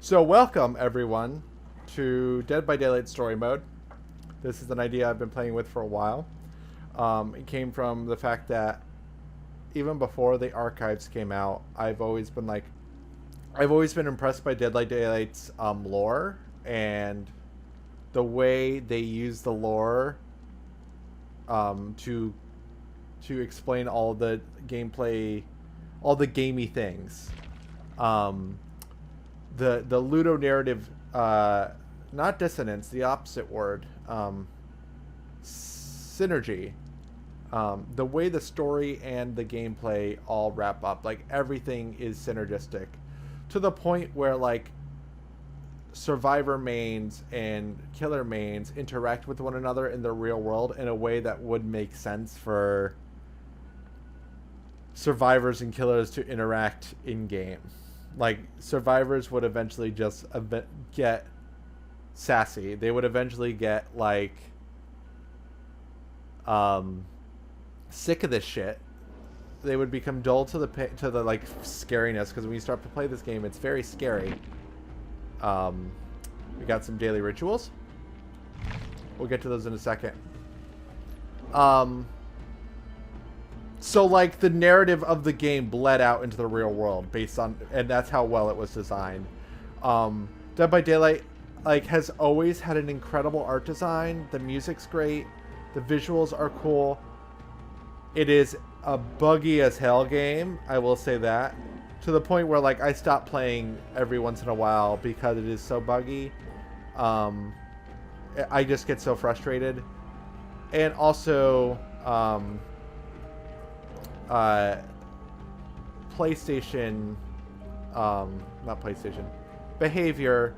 So welcome everyone to Dead by Daylight story mode. This is an idea I've been playing with for a while. It came from the fact that even before the archives came out, I've always been impressed by Dead by Daylight's lore and the way they use the lore to explain all the gameplay, all the gamey things. Um, the Ludo narrative, not dissonance, the opposite word, synergy. The way the story and the gameplay all wrap up, like everything is synergistic, to the point where like survivor mains and killer mains interact with one another in the real world in a way that would make sense for survivors and killers to interact in game. Like survivors would eventually just get sassy. They would eventually get like sick of this shit. They would become dull to the like scariness, because when you start to play this game, it's very scary. We got some daily rituals. We'll get to those in a second. So like the narrative of the game bled out into the real world based on, and that's how well it was designed. Dead by Daylight like has always had an incredible art design. The music's great. The visuals are cool. It is a buggy as hell game, I will say that. To the point where like I stop playing every once in a while because it is so buggy. I just get so frustrated. And also PlayStation, not PlayStation, behavior,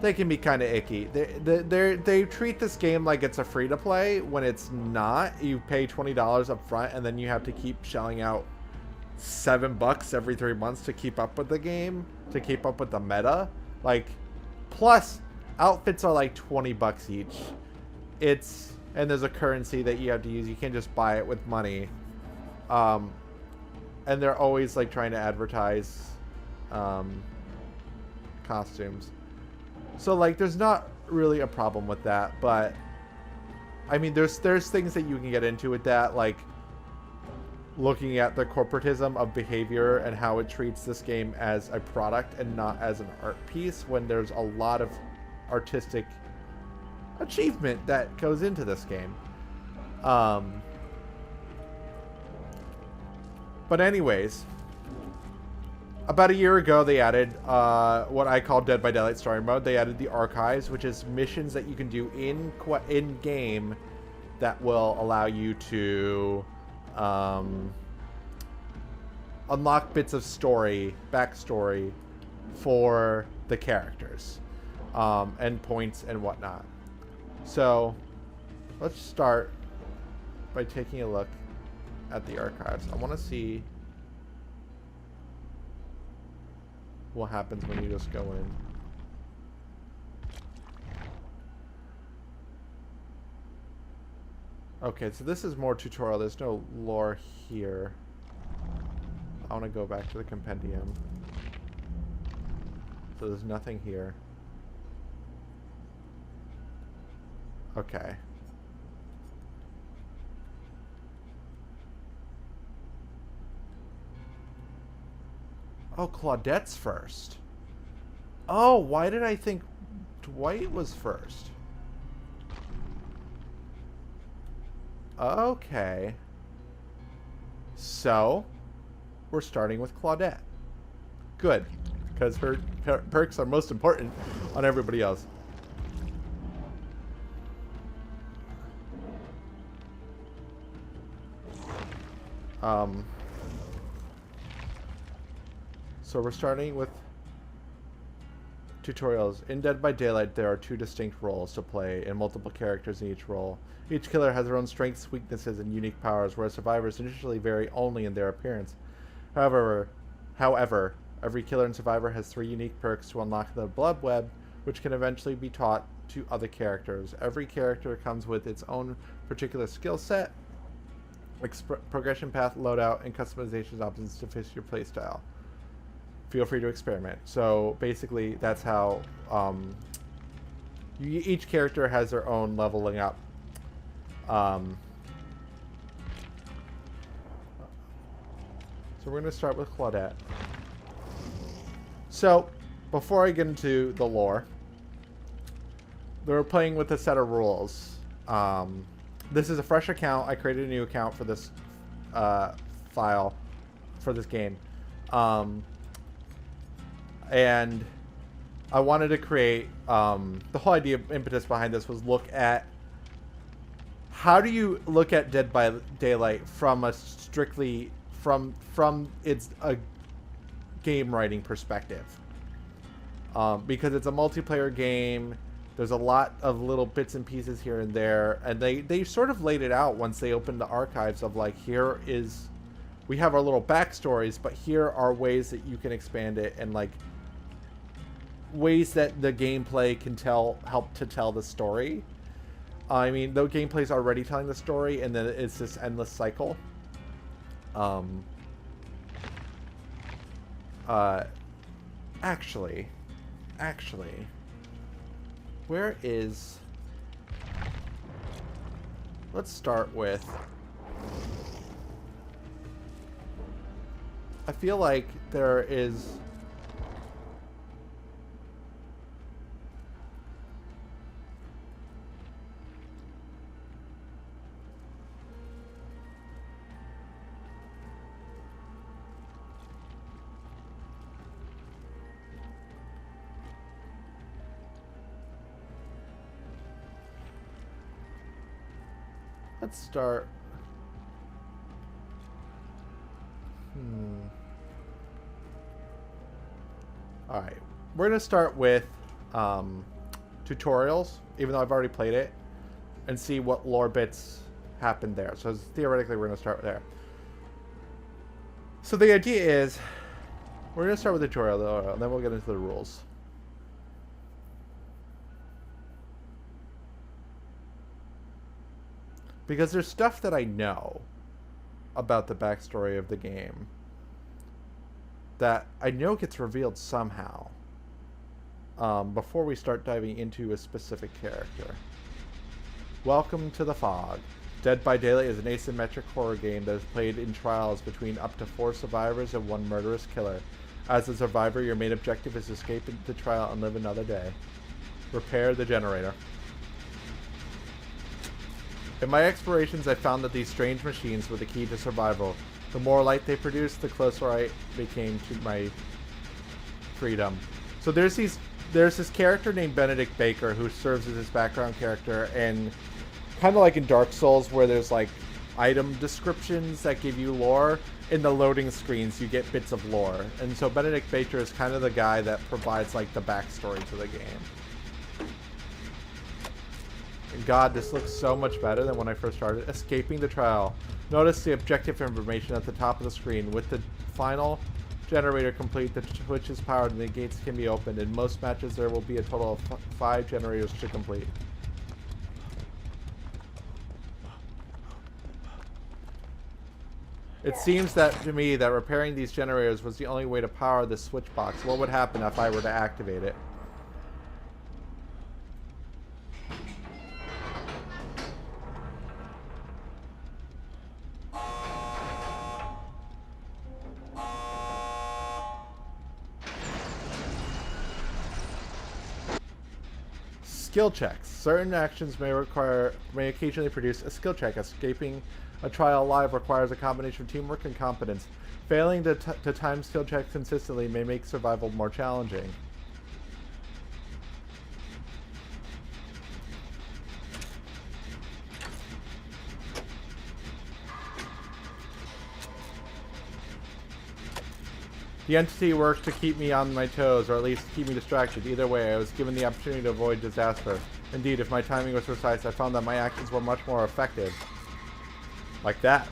they can be kind of icky. They treat this game like it's a free-to-play when it's not. You pay $20 up front, and then you have to keep shelling out $7 every 3 months to keep up with the game, to keep up with the meta. Like, plus, outfits are like $20 each. And there's a currency that you have to use. You can't just buy it with money. And they're always like trying to advertise costumes. So like there's not really a problem with that, but I mean there's things that you can get into with that, like looking at the corporatism of behavior and how it treats this game as a product and not as an art piece, when there's a lot of artistic achievement that goes into this game. But anyways, about a year ago, they added what I call Dead by Daylight story mode. They added the archives, which is missions that you can do in game that will allow you to unlock bits of story, backstory for the characters, and points and whatnot. So let's start by taking a look at the archives. I want to see what happens when you just go in. Okay, so this is more tutorial. There's no lore here. I want to go back to the compendium. So there's nothing here. Okay. Oh, Claudette's first. Oh, why did I think Dwight was first? Okay. So, we're starting with Claudette. Good, because her perks are most important on everybody else. So we're starting with tutorials. In Dead by Daylight, there are 2 distinct roles to play and multiple characters in each role. Each killer has their own strengths, weaknesses, and unique powers, whereas survivors initially vary only in their appearance. However, every killer and survivor has 3 unique perks to unlock the blood web, which can eventually be taught to other characters. Every character comes with its own particular skill set, progression path, loadout, and customization options to fit your playstyle. feel free to experiment. So basically, that's how each character has their own leveling up. So we're going to start with Claudette. So, before I get into the lore, we're playing with a set of rules. This is a fresh account. I created a new account for this file, for this game. And I wanted to create, the whole idea of impetus behind this was look at, how do you look at Dead by Daylight from a strictly, from its a game writing perspective. Because it's a multiplayer game, there's a lot of little bits and pieces here and there, and they sort of laid it out once they opened the archives of like, here is, we have our little backstories, but here are ways that you can expand it, and like ways that the gameplay can help to tell the story. I mean, the gameplay is already telling the story, and then it's this endless cycle. Actually, where is... Let's start with... I feel like there is... Let's start... Alright. We're going to start with tutorials, even though I've already played it, and see what lore bits happened there. So theoretically, we're going to start there. So the idea is, we're going to start with the tutorial, and then we'll get into the rules. Because there's stuff that I know about the backstory of the game that I know gets revealed somehow before we start diving into a specific character. Welcome to the Fog. Dead by Daylight is an asymmetric horror game that is played in trials between up to 4 survivors and 1 murderous killer. As a survivor, your main objective is to escape the trial and live another day. Repair the generator. In my explorations, I found that these strange machines were the key to survival. The more light they produced, the closer I became to my freedom. So there's this character named Benedict Baker who serves as his background character, and kind of like in Dark Souls where there's like item descriptions that give you lore, in the loading screens you get bits of lore. And so Benedict Baker is kind of the guy that provides like the backstory to the game. God, this looks so much better than when I first started. Escaping the trial. Notice the objective information at the top of the screen. With the final generator complete, the switch is powered and the gates can be opened. In most matches, there will be a total of 5 generators to complete. It seems that to me that repairing these generators was the only way to power the switch box. What would happen if I were to activate it? Skill checks. Certain actions may occasionally produce a skill check. Escaping a trial alive requires a combination of teamwork and competence. Failing to time skill checks consistently may make survival more challenging. The entity worked to keep me on my toes, or at least keep me distracted. Either way, I was given the opportunity to avoid disaster. Indeed, if my timing was precise, I found that my actions were much more effective. Like that.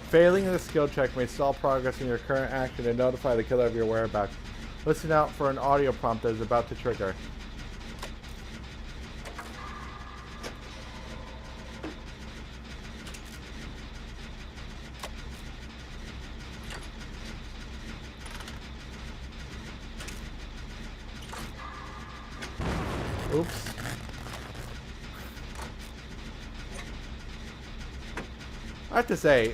Failing a skill check may stall progress in your current action and notify the killer of your whereabouts. Listen out for an audio prompt that is about to trigger. I have to say,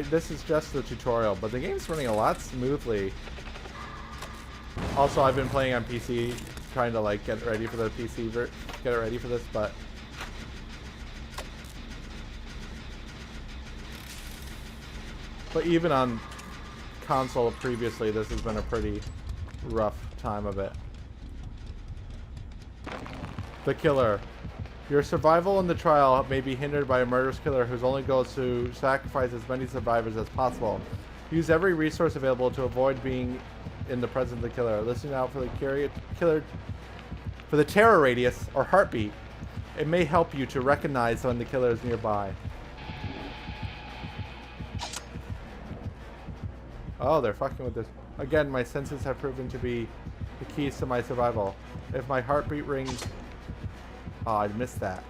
this is just the tutorial, but the game's running a lot smoothly. Also, I've been playing on PC, trying to like get ready for the PC, get it ready for this, but even on console previously, this has been a pretty rough time of it. The killer. Your survival in the trial may be hindered by a murderous killer whose only goal is to sacrifice as many survivors as possible. Use every resource available to avoid being in the presence of the killer. Listen out for the terror radius or heartbeat. It may help you to recognize when the killer is nearby. Oh, they're fucking with this. Again, my senses have proven to be the keys to my survival. If my heartbeat rings... Oh, I missed that.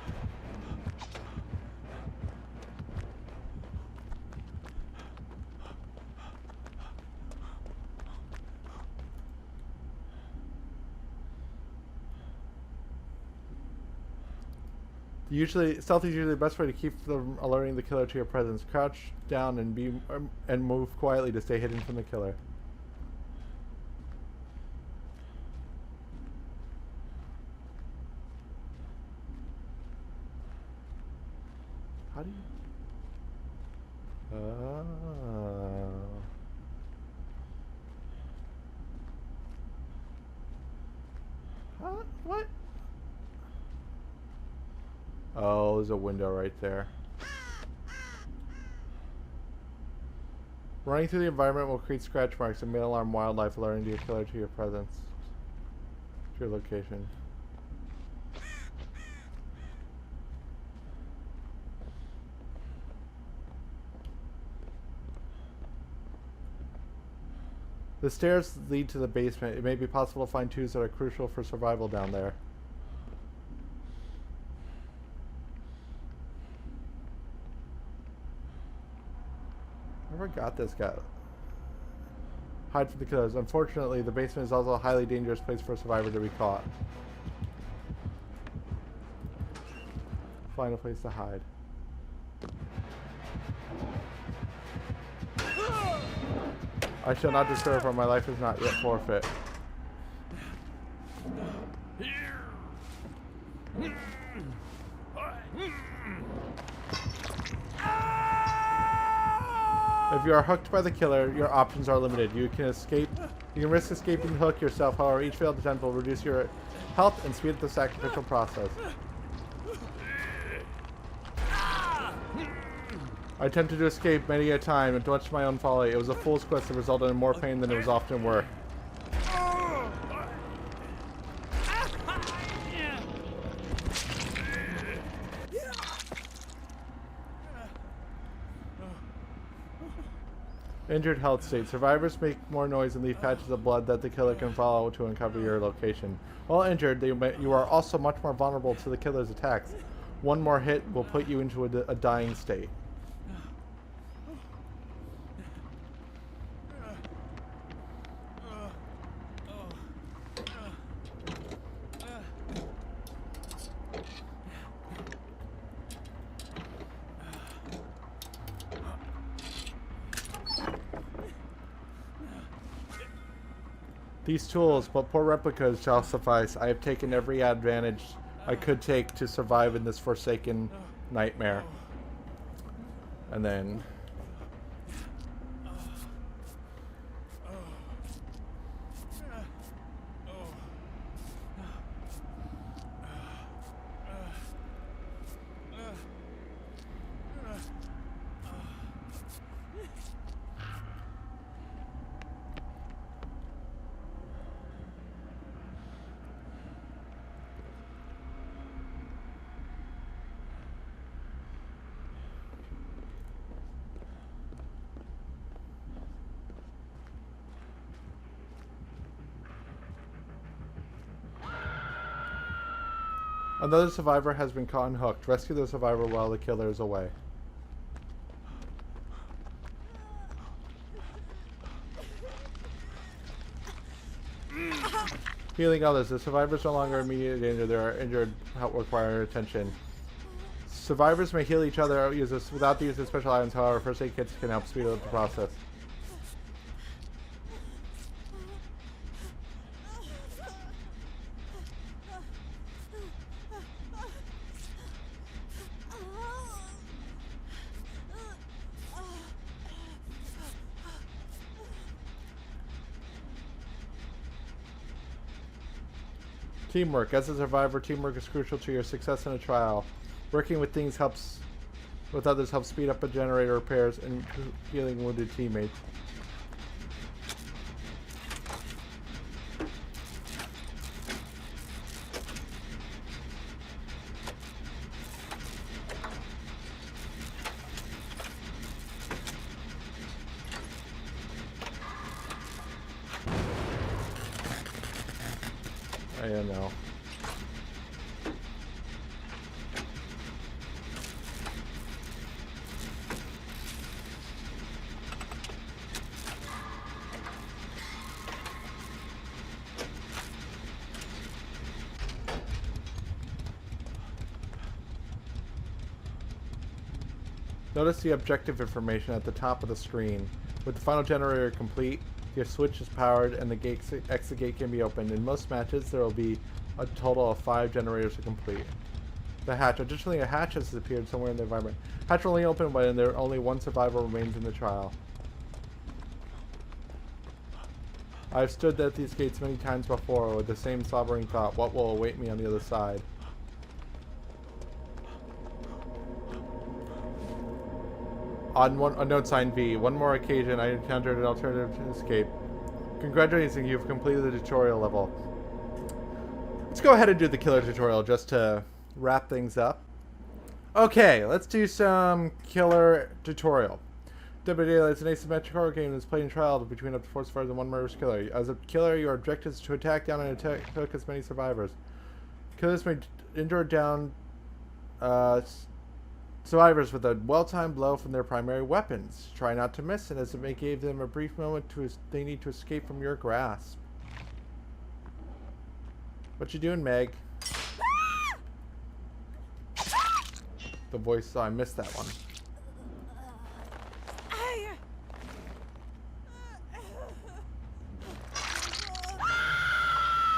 Stealth is usually the best way to keep from alerting the killer to your presence. Crouch down and move quietly to stay hidden from the killer. How do you... Huh? What? Oh, there's a window right there. Running through the environment will create scratch marks and may alarm wildlife, alerting your killer to your presence. To your location. The stairs lead to the basement. It may be possible to find tools that are crucial for survival down there. I forgot this guy. Hide from the killers. Unfortunately, the basement is also a highly dangerous place for a survivor to be caught. Find a place to hide. I shall not disturb, for my life is not yet forfeit. If you are hooked by the killer, your options are limited. You can risk escaping the hook yourself. However, each failed attempt will reduce your health and speed up the sacrificial process. I attempted to escape many a time, and much to my own folly. It was a fool's quest that resulted in more pain than it was often worth. Injured health state. Survivors make more noise and leave patches of blood that the killer can follow to uncover your location. While injured, you are also much more vulnerable to the killer's attacks. One more hit will put you into a dying state. These tools, but poor replicas, shall suffice. I have taken every advantage I could take to survive in this forsaken nightmare. And then... Another survivor has been caught and hooked. Rescue the survivor while the killer is away. Healing others. The survivors no longer in immediate danger. They are injured, help require attention. Survivors may heal each other without the use of special items. However, first aid kits can help speed up the process. Teamwork. As a survivor, teamwork is crucial to your success in a trial. Working with others helps speed up a generator repairs and healing wounded teammates. I don't know. Notice the objective information at the top of the screen. With the final generator complete, your switch is powered and the exit gate can be opened. In most matches, there will be a total of 5 generators to complete. The hatch. Additionally, a hatch has appeared somewhere in the environment. Hatch will only open when there only one survivor remains in the trial. I've stood at these gates many times before with the same sobering thought, what will await me on the other side? On unknown sign V, one more occasion I encountered an alternative to escape. Congratulations, you've completed the tutorial level. Let's go ahead and do the killer tutorial just to wrap things up. Okay, let's do some killer tutorial. Dead by Daylight is an asymmetric horror game that's played in trial between up to 4 survivors and 1 murderous killer. As a killer, your objective is to attack down and attack as many survivors. Killers may injure down survivors with a well-timed blow from their primary weapons. Try not to miss, and as it may give them a brief moment they need to escape from your grasp. What you doing, Meg? The voice, I missed that one.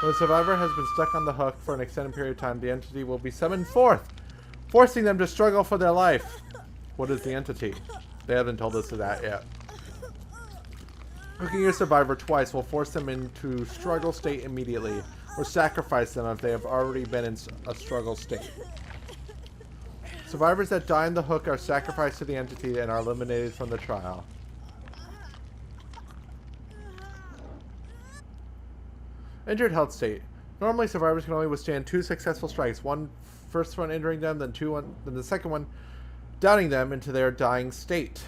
When a survivor has been stuck on the hook for an extended period of time, the entity will be summoned forth, forcing them to struggle for their life. What is the entity? They haven't told us that yet. Hooking your survivor twice will force them into struggle state immediately, or sacrifice them if they have already been in a struggle state. Survivors that die in the hook are sacrificed to the entity and are eliminated from the trial. Injured health state. Normally, survivors can only withstand 2 successful strikes. First one injuring them, then the second one downing them into their dying state.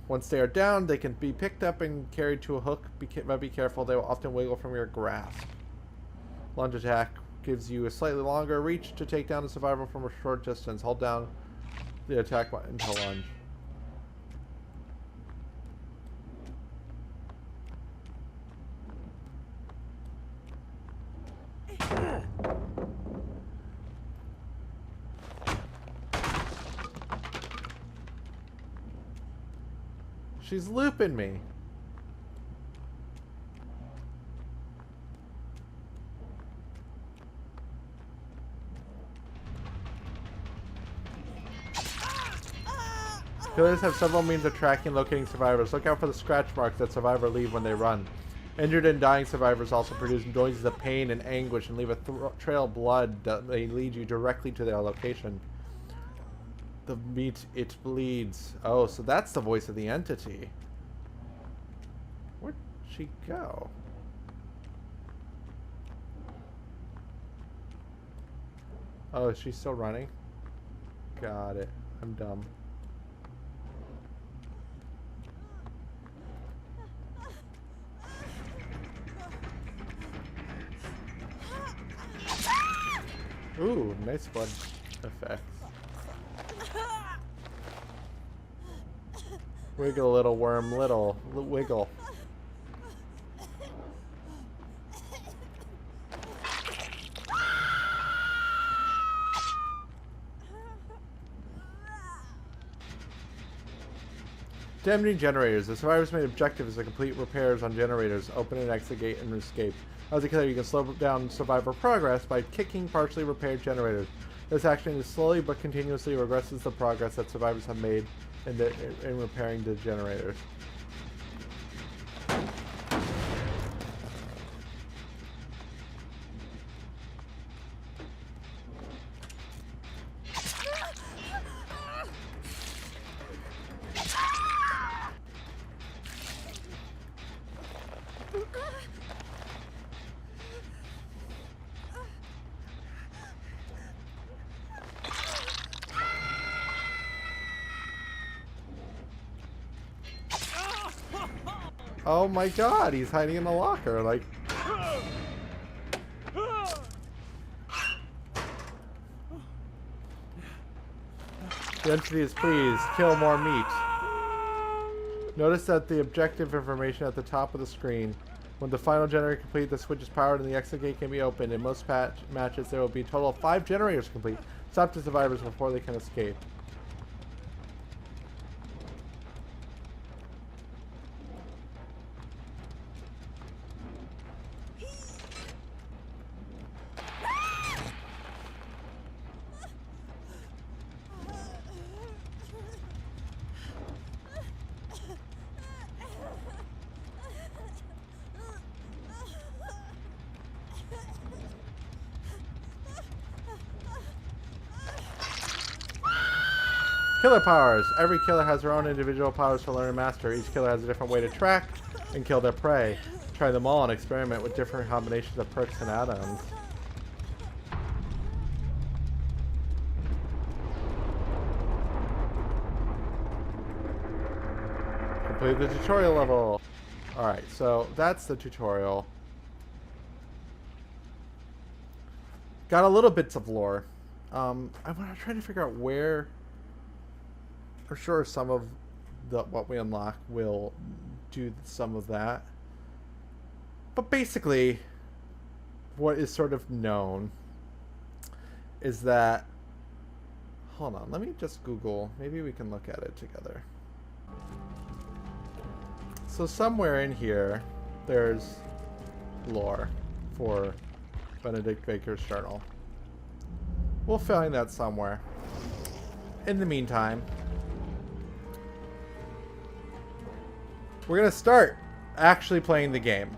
Once they are down, they can be picked up and carried to a hook, but be careful, they will often wiggle from your grasp. Lunge attack gives you a slightly longer reach to take down a survivor from a short distance. Hold down the attack button to lunge. She's looping me. Killers have several means of tracking and locating survivors. Look out for the scratch marks that survivors leave when they run. Injured and dying survivors also produce noises of pain and anguish and leave a trail of blood that may lead you directly to their location. The meat, it bleeds. Oh, so that's the voice of the entity. Where'd she go? Oh, is she still running? Got it. I'm dumb. Ooh, nice blood effects. Wiggle, little worm, wiggle. Damaging generators. The survivor's main objective is to complete repairs on generators, open and exit gate, and escape. As a killer, you can slow down survivor progress by kicking partially repaired generators. This action is slowly but continuously regresses the progress that survivors have made in repairing the generators. Oh my god, he's hiding in the locker, like... The entity is pleased. Kill more meat. Notice that the objective information at the top of the screen. When the final generator complete, the switch is powered and the exit gate can be opened. In most matches, there will be a total of 5 generators complete. Stop the survivors before they can escape. Killer powers. Every killer has their own individual powers to learn and master. Each killer has a different way to track and kill their prey. Try them all and experiment with different combinations of perks and add-ons. Complete the tutorial level. Alright, so that's the tutorial. Got a little bits of lore. I'm trying to figure out where... For sure some of what we unlock will do some of that. But basically, what is sort of known is that... Hold on, let me just Google. Maybe we can look at it together. So somewhere in here, there's lore for Benedict Baker's journal. We'll find that somewhere. In the meantime, we're going to start actually playing the game.